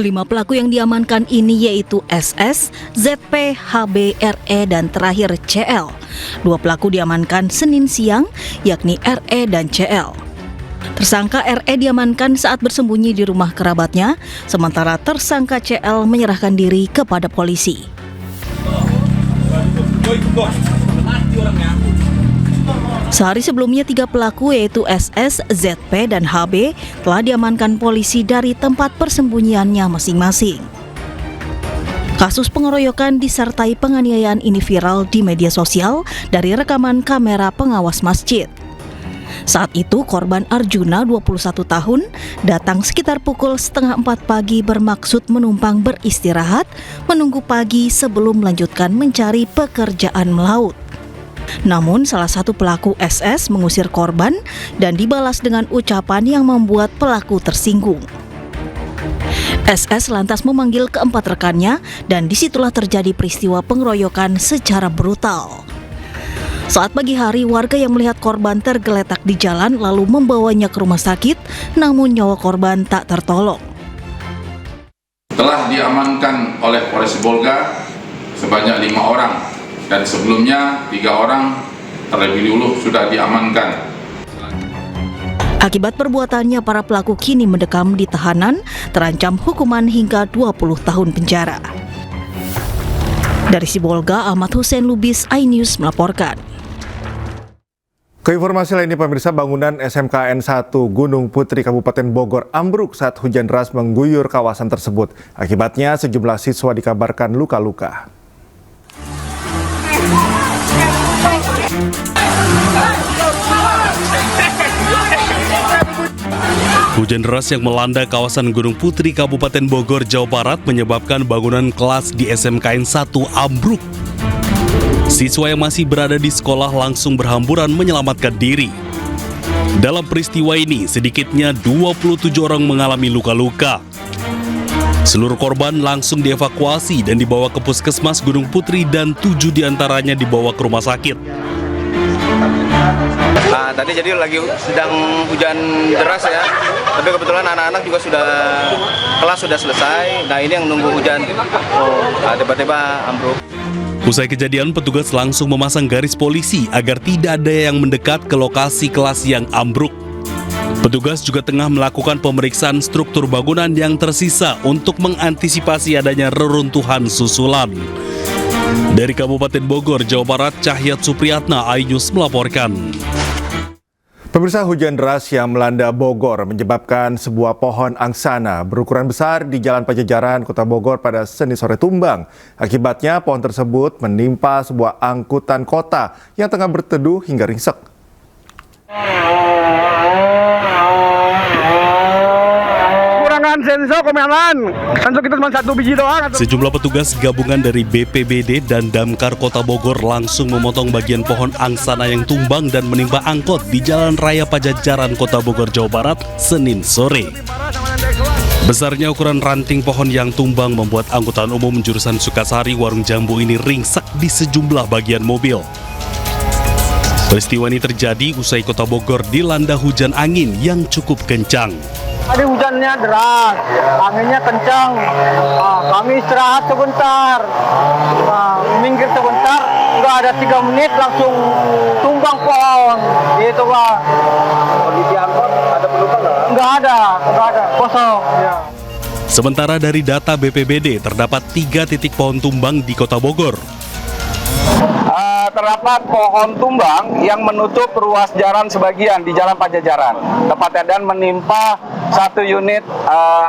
Kelima pelaku yang diamankan ini yaitu SS, ZP, HB, RE, dan terakhir CL. 2 pelaku diamankan Senin siang, yakni RE dan CL. Tersangka RE diamankan saat bersembunyi di rumah kerabatnya, sementara tersangka CL menyerahkan diri kepada polisi. Sehari sebelumnya 3 pelaku yaitu SS, ZP, dan HB telah diamankan polisi dari tempat persembunyiannya masing-masing. Kasus pengeroyokan disertai penganiayaan ini viral di media sosial dari rekaman kamera pengawas masjid. Saat itu korban Arjuna 21 tahun datang sekitar pukul 3:30 pagi bermaksud menumpang beristirahat menunggu pagi sebelum melanjutkan mencari pekerjaan melaut. Namun salah satu pelaku SS mengusir korban dan dibalas dengan ucapan yang membuat pelaku tersinggung. SS lantas memanggil keempat rekannya dan disitulah terjadi peristiwa pengeroyokan secara brutal. Saat pagi hari, warga yang melihat korban tergeletak di jalan lalu membawanya ke rumah sakit, namun nyawa korban tak tertolong. Telah diamankan oleh Polres Sibolga sebanyak 5 orang. Dan sebelumnya 3 orang terlebih dulu sudah diamankan. Akibat perbuatannya, para pelaku kini mendekam di tahanan, terancam hukuman hingga 20 tahun penjara. Dari Sibolga, Ahmad Hussein Lubis, iNews melaporkan. Keinformasi lainnya pemirsa, bangunan SMKN 1 Gunung Putri Kabupaten Bogor ambruk saat hujan deras mengguyur kawasan tersebut. Akibatnya sejumlah siswa dikabarkan luka-luka. Hujan deras yang melanda kawasan Gunung Putri Kabupaten Bogor, Jawa Barat menyebabkan bangunan kelas di SMKN 1 ambruk. Siswa yang masih berada di sekolah langsung berhamburan menyelamatkan diri. Dalam peristiwa ini, sedikitnya 27 orang mengalami luka-luka. Seluruh korban langsung dievakuasi dan dibawa ke Puskesmas Gunung Putri dan 7 diantaranya dibawa ke rumah sakit. Tadi jadi lagi sedang hujan deras ya, tapi kebetulan anak-anak juga kelas sudah selesai. Nah ini yang nunggu hujan, tiba-tiba ambruk. Usai kejadian, petugas langsung memasang garis polisi agar tidak ada yang mendekat ke lokasi kelas yang ambruk. Petugas juga tengah melakukan pemeriksaan struktur bangunan yang tersisa untuk mengantisipasi adanya reruntuhan susulan. Dari Kabupaten Bogor, Jawa Barat, Cahyat Supriyatna, iNews melaporkan. Pemirsa, hujan deras yang melanda Bogor menyebabkan sebuah pohon angsana berukuran besar di Jalan Pajajaran, Kota Bogor pada Senin sore tumbang. Akibatnya pohon tersebut menimpa sebuah angkutan kota yang tengah berteduh hingga ringsek. Sejumlah petugas gabungan dari BPBD dan Damkar Kota Bogor langsung memotong bagian pohon angsana yang tumbang dan menimpa angkot di Jalan Raya Pajajaran, Kota Bogor, Jawa Barat, Senin sore. Besarnya ukuran ranting pohon yang tumbang membuat angkutan umum jurusan Sukasari Warung Jambu ini ringsek di sejumlah bagian mobil. Peristiwa ini terjadi usai Kota Bogor dilanda hujan angin yang cukup kencang. Tadi hujannya deras, anginnya kencang. Kami istirahat sebentar, minggir sebentar, nggak ada 3 menit langsung tumbang pohon. Gitu Pak. Kondisi angkot ada penumpang nggak? Nggak ada, kosong. Ya. Sementara dari data BPBD terdapat 3 titik pohon tumbang di Kota Bogor. Terdapat pohon tumbang yang menutup ruas jalan sebagian di Jalan Pajajaran, tepatnya dan menimpa 1 unit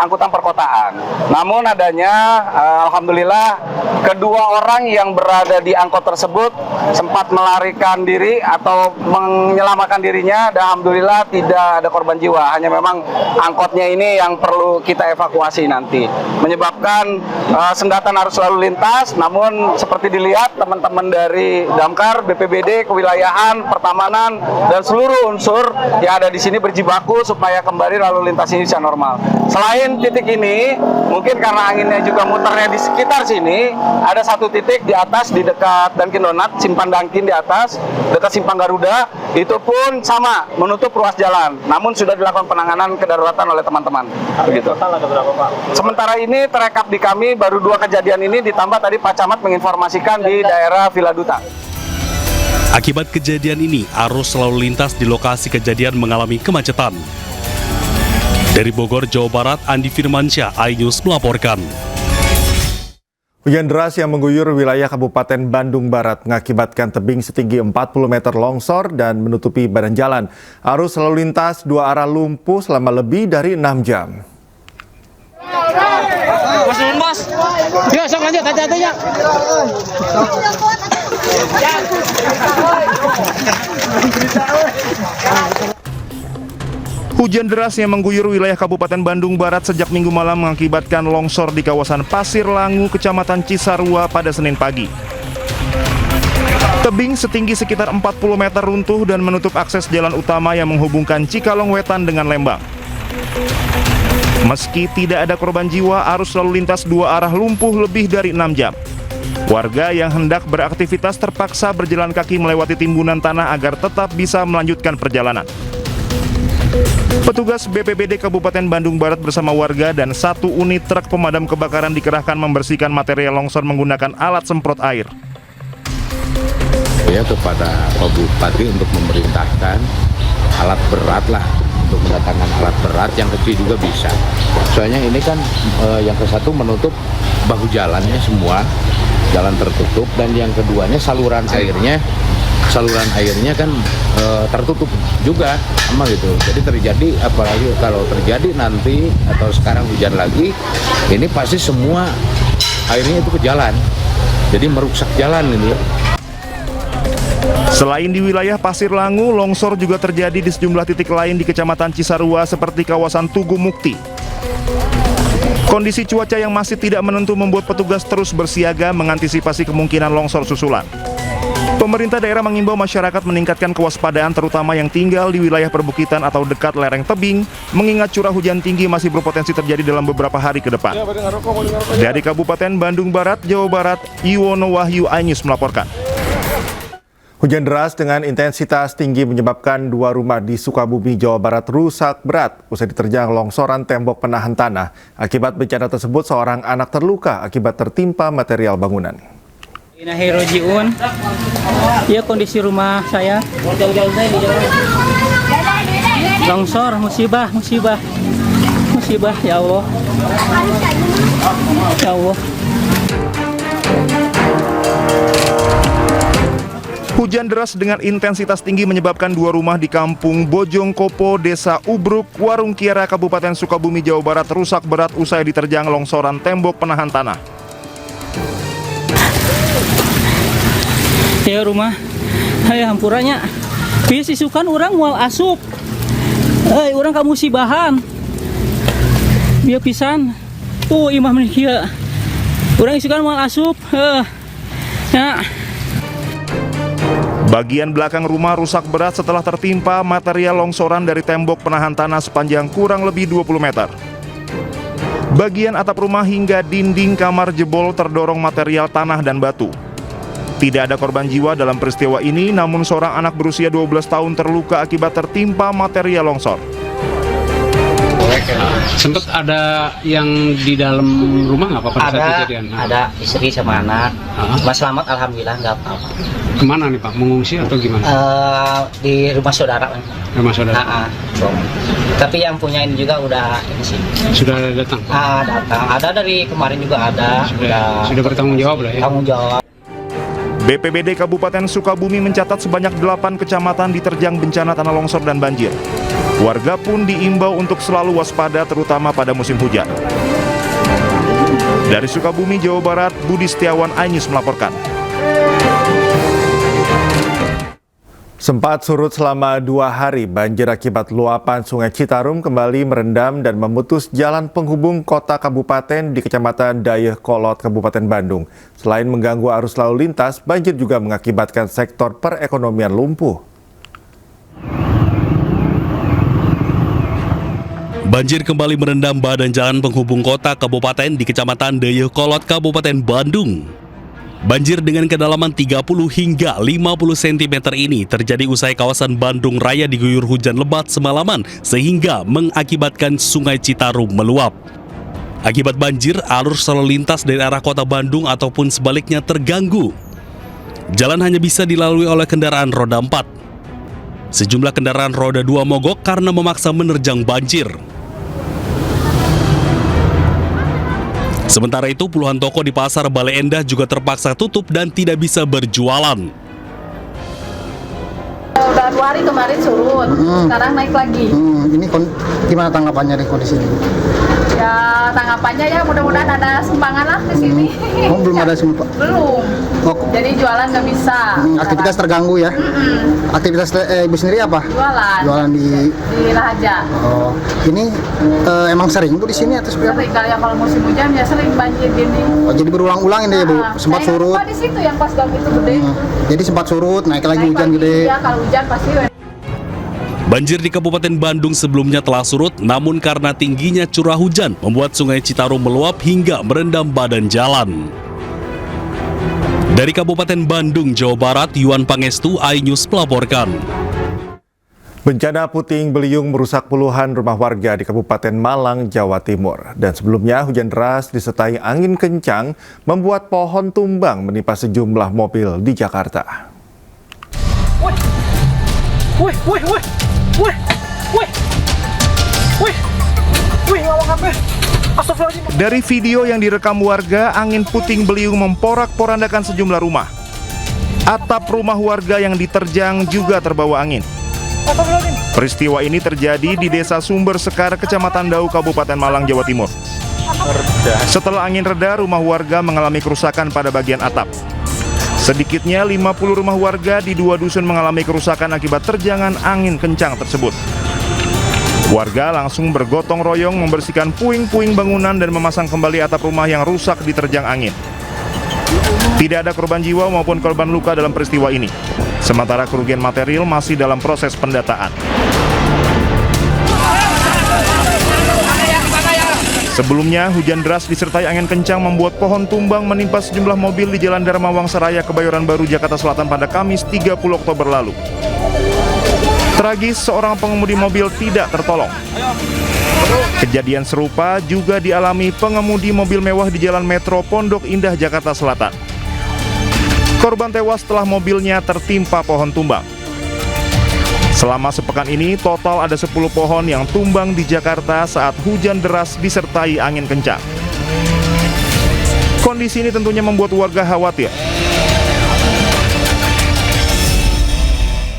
angkutan perkotaan. Namun adanya, alhamdulillah, kedua orang yang berada di angkot tersebut sempat melarikan diri atau menyelamatkan dirinya, dan alhamdulillah tidak ada korban jiwa. Hanya memang angkotnya ini yang perlu kita evakuasi nanti, menyebabkan sendatan arus lalu lintas. Namun seperti dilihat teman-teman dari Damkar, BPBD, kewilayahan, pertamanan, dan seluruh unsur yang ada di sini berjibaku supaya kembali lalu lintas situasinya bisa normal. Selain titik ini, mungkin karena anginnya juga muternya di sekitar sini, ada satu titik di atas di dekat Dunkin Donat, Simpang Dunkin di atas, dekat Simpang Garuda, itu pun sama menutup ruas jalan. Namun sudah dilakukan penanganan kedaruratan oleh teman-teman. Begitu. Total ada berapa, Pak? Sementara ini terekap di kami baru 2 kejadian ini, ditambah tadi Pak Camat menginformasikan di daerah Villa Duta. Akibat kejadian ini, arus lalu lintas di lokasi kejadian mengalami kemacetan. Dari Bogor, Jawa Barat, Andi Firmansyah, iNews melaporkan. Hujan deras yang mengguyur wilayah Kabupaten Bandung Barat mengakibatkan tebing setinggi 40 meter longsor dan menutupi badan jalan. Arus lalu lintas 2 arah lumpuh selama lebih dari 6 jam. Bos. Yuk, sok lanjut hati-hatinya. Hujan deras yang mengguyur wilayah Kabupaten Bandung Barat sejak Minggu malam mengakibatkan longsor di kawasan Pasir Langu, Kecamatan Cisarua pada Senin pagi. Tebing setinggi sekitar 40 meter runtuh dan menutup akses jalan utama yang menghubungkan Cikalong Wetan dengan Lembang. Meski tidak ada korban jiwa, arus lalu lintas 2 arah lumpuh lebih dari 6 jam. Warga yang hendak beraktivitas terpaksa berjalan kaki melewati timbunan tanah agar tetap bisa melanjutkan perjalanan. Petugas BPBD Kabupaten Bandung Barat bersama warga dan 1 unit truk pemadam kebakaran dikerahkan membersihkan material longsor menggunakan alat semprot air. Ya, kepada Pak Bupati untuk memerintahkan alat berat lah, untuk mendatangkan alat berat, yang kecil juga bisa. Soalnya ini kan yang ke satu menutup bahu jalannya semua, jalan tertutup, dan yang keduanya saluran airnya kan tertutup juga sama gitu. Jadi terjadi, apalagi kalau terjadi nanti atau sekarang hujan lagi, ini pasti semua airnya itu ke jalan. Jadi merusak jalan ini. Selain di wilayah Pasir Langu, longsor juga terjadi di sejumlah titik lain di Kecamatan Cisarua seperti kawasan Tugu Mukti. Kondisi cuaca yang masih tidak menentu membuat petugas terus bersiaga mengantisipasi kemungkinan longsor susulan. Pemerintah daerah mengimbau masyarakat meningkatkan kewaspadaan terutama yang tinggal di wilayah perbukitan atau dekat lereng tebing, mengingat curah hujan tinggi masih berpotensi terjadi dalam beberapa hari ke depan. Dari Kabupaten Bandung Barat, Jawa Barat, Yuwono Wahyu, iNews melaporkan. Hujan deras dengan intensitas tinggi menyebabkan 2 rumah di Sukabumi, Jawa Barat rusak berat usai diterjang longsoran tembok penahan tanah. Akibat bencana tersebut, seorang anak terluka akibat tertimpa material bangunan. Inahirojiun, ya kondisi rumah saya. Longsor, musibah, ya Allah. Ya Allah. Hujan deras dengan intensitas tinggi menyebabkan 2 rumah di Kampung Bojongkopo, Desa Ubruk, Warung Kiara, Kabupaten Sukabumi, Jawa Barat rusak berat usai diterjang longsoran tembok penahan tanah. Ya rumah, hampurannya. Biasa isukan orang mual asup. Orang kamu musibahan. Dia pisan. Tuh imah menikah. Orang isukan mual asup. Ya. Bagian belakang rumah rusak berat setelah tertimpa material longsoran dari tembok penahan tanah sepanjang kurang lebih 20 meter. Bagian atap rumah hingga dinding kamar jebol terdorong material tanah dan batu. Tidak ada korban jiwa dalam peristiwa ini, namun seorang anak berusia 12 tahun terluka akibat tertimpa material longsor. Sempat ada yang di dalam rumah nggak apa-apa pada saat kejadian? Ada istri sama anak. Mas selamat, alhamdulillah nggak apa-apa. Kemana nih Pak? Mengungsi atau gimana? Di rumah saudara. Rumah saudara. Tapi yang punya ini juga udah ini sih. Sudah datang? Datang. Ada dari kemarin juga ada. Sudah bertanggung jawab lah ya? Tanggung jawab. BPBD Kabupaten Sukabumi mencatat sebanyak 8 kecamatan diterjang bencana tanah longsor dan banjir. Warga pun diimbau untuk selalu waspada terutama pada musim hujan. Dari Sukabumi, Jawa Barat, Budi Setiawan, iNews melaporkan. Sempat surut selama 2 hari, banjir akibat luapan Sungai Citarum kembali merendam dan memutus jalan penghubung kota kabupaten di Kecamatan Dayakolot, Kabupaten Bandung. Selain mengganggu arus lalu lintas, banjir juga mengakibatkan sektor perekonomian lumpuh. Banjir kembali merendam badan jalan penghubung kota kabupaten di Kecamatan Dayakolot, Kabupaten Bandung. Banjir dengan kedalaman 30 hingga 50 cm ini terjadi usai kawasan Bandung Raya diguyur hujan lebat semalaman sehingga mengakibatkan Sungai Citarum meluap. Akibat banjir, arus lalu lintas dari arah kota Bandung ataupun sebaliknya terganggu. Jalan hanya bisa dilalui oleh kendaraan roda 4. Sejumlah kendaraan roda 2 mogok karena memaksa menerjang banjir. Sementara itu, puluhan toko di Pasar Bale Endah juga terpaksa tutup dan tidak bisa berjualan. Udah 2 hari kemarin surut, sekarang naik lagi. Ini gimana tanggapannya di kondisi ini? Ya tanggapannya ya mudah-mudahan ada sumbangan lah di sini. Belum ada sumpah? Belum. Jadi jualan nggak bisa. Aktivitas terganggu ya? Aktivitas ibu sendiri apa? Jualan. Jualan di Rahaja. Oh, ini emang sering bu di sini atau seperti apa? Sering kali ya kalau musim hujan ya sering banjir gini. Oh, jadi berulang-ulang ini ya bu? Sempat surut? Di situ yang pas gang itu gede. Jadi sempat surut, naik lagi hujan gede. Iya, kalau hujan pasti. Banjir di Kabupaten Bandung sebelumnya telah surut, namun karena tingginya curah hujan membuat Sungai Citarum meluap hingga merendam badan jalan. Dari Kabupaten Bandung, Jawa Barat, Yuan Pangestu, iNews melaporkan. Bencana puting beliung merusak puluhan rumah warga di Kabupaten Malang, Jawa Timur. Dan sebelumnya hujan deras disertai angin kencang membuat pohon tumbang menimpa sejumlah mobil di Jakarta. Dari video yang direkam warga, angin puting beliung memporak-porandakan sejumlah rumah. Atap rumah warga yang diterjang juga terbawa angin. Peristiwa ini terjadi di Desa Sumber Sekar, Kecamatan Dau, Kabupaten Malang, Jawa Timur. Setelah angin reda, rumah warga mengalami kerusakan pada bagian atap. Sedikitnya 50 rumah warga di 2 dusun mengalami kerusakan akibat terjangan angin kencang tersebut. Warga langsung bergotong royong membersihkan puing-puing bangunan dan memasang kembali atap rumah yang rusak diterjang angin. Tidak ada korban jiwa maupun korban luka dalam peristiwa ini. Sementara kerugian material masih dalam proses pendataan. Sebelumnya, hujan deras disertai angin kencang membuat pohon tumbang menimpa sejumlah mobil di Jalan Dharma Wangsa Raya, Kebayoran Baru, Jakarta Selatan pada Kamis 30 Oktober lalu. Tragis, seorang pengemudi mobil tidak tertolong. Kejadian serupa juga dialami pengemudi mobil mewah di Jalan Metro Pondok Indah, Jakarta Selatan. Korban tewas setelah mobilnya tertimpa pohon tumbang. Selama sepekan ini, total ada 10 pohon yang tumbang di Jakarta saat hujan deras disertai angin kencang. Kondisi ini tentunya membuat warga khawatir